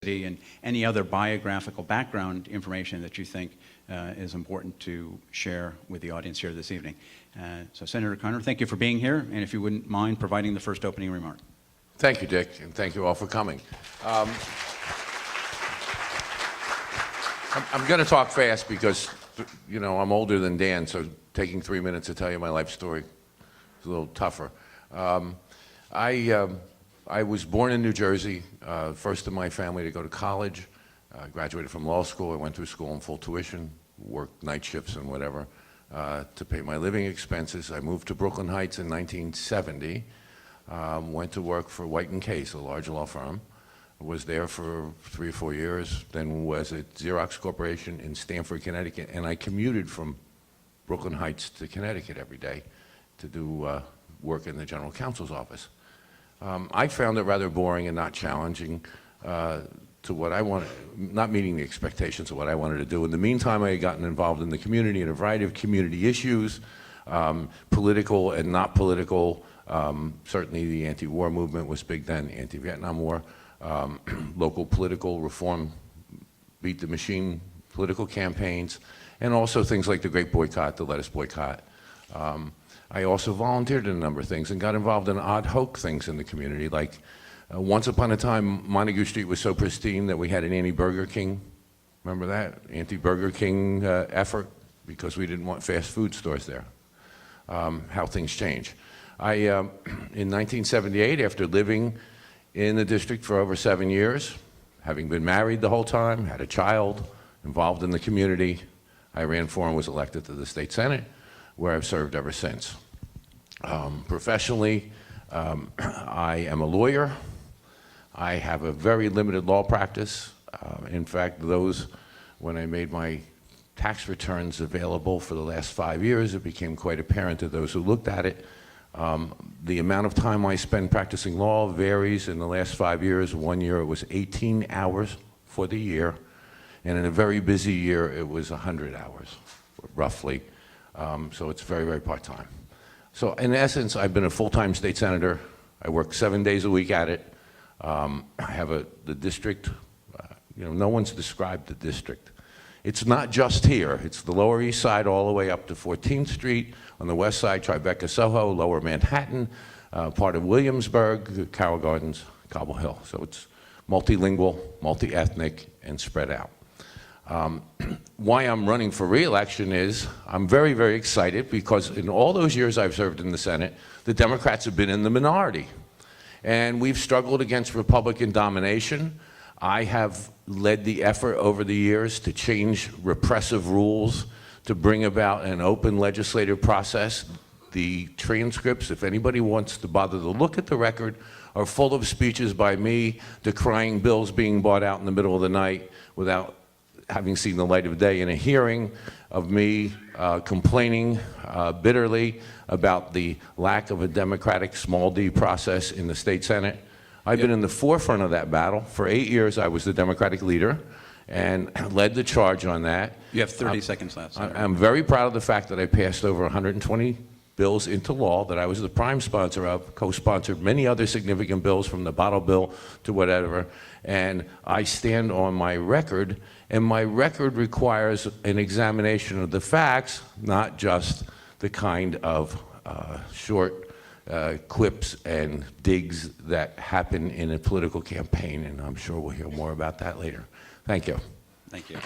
and any other biographical background information that you think is important to share with the audience here this evening. So Senator Connor, thank you for being here, and if you wouldn't mind providing the first opening remark. Thank you, Dick, and thank you all for coming. I'm going to talk fast because, you know, I'm older than Dan, so taking 3 minutes to tell you my life story is a little tougher. I was born in New Jersey, first in my family to go to college. Graduated from law school. I went through school on full tuition, worked night shifts and whatever to pay my living expenses. I moved to Brooklyn Heights in 1970, went to work for White & Case, a large law firm. Was there for 3 or 4 years, then was at Xerox Corporation in Stamford, Connecticut, and I commuted from Brooklyn Heights to Connecticut every day to do work in the general counsel's office. I found it rather boring and not challenging to what I wanted, not meeting the expectations of what I wanted to do. In the meantime, I had gotten involved in the community in a variety of community issues, political and not political. Certainly the anti-war movement was big then, anti-Vietnam War. Local political reform, beat the machine political campaigns, and also things like the Great Boycott, the Lettuce Boycott. I also volunteered in a number of things and got involved in ad hoc things in the community, like once upon a time, Montague Street was so pristine that we had an anti-Burger King. Remember that? Anti-Burger King effort, because we didn't want fast food stores there. How things change. In 1978, after living in the district for over 7 years, having been married the whole time, had a child, involved in the community, I ran for and was elected to the state senate, where I've served ever since. Professionally, I am a lawyer. I have a very limited law practice. In fact, when I made my tax returns available for the last 5 years, it became quite apparent to those who looked at it. The amount of time I spend practicing law varies. In the last 5 years, 1 year it was 18 hours for the year, and in a very busy year it was 100 hours, roughly. So it's very, very part-time. So in essence, I've been a full-time state senator. I work 7 days a week at it. I have the district, you know, no one's described the district. It's not just here. It's the Lower East Side all the way up to 14th Street. On the west side, Tribeca, Soho, Lower Manhattan, part of Williamsburg, Carroll Gardens, Cobble Hill. So it's multilingual, multi-ethnic, and spread out. Why I'm running for re-election is I'm very, very excited because in all those years I've served in the Senate, the Democrats have been in the minority. And we've struggled against Republican domination. I have led the effort over the years to change repressive rules, to bring about an open legislative process. The transcripts, if anybody wants to bother to look at the record, are full of speeches by me decrying bills being bought out in the middle of the night without having seen the light of day, in a hearing of me complaining bitterly about the lack of a democratic small d process in the state Senate. I've been in the forefront of that battle. For 8 years, I was the Democratic leader and led the charge on that. You have 30 seconds left. I'm very proud of the fact that I passed over 120 bills into law, that I was the prime sponsor of, co-sponsored many other significant bills from the bottle bill to whatever, and I stand on my record, and my record requires an examination of the facts, not just the kind of short quips and digs that happen in a political campaign, and I'm sure we'll hear more about that later. Thank you. Thank you.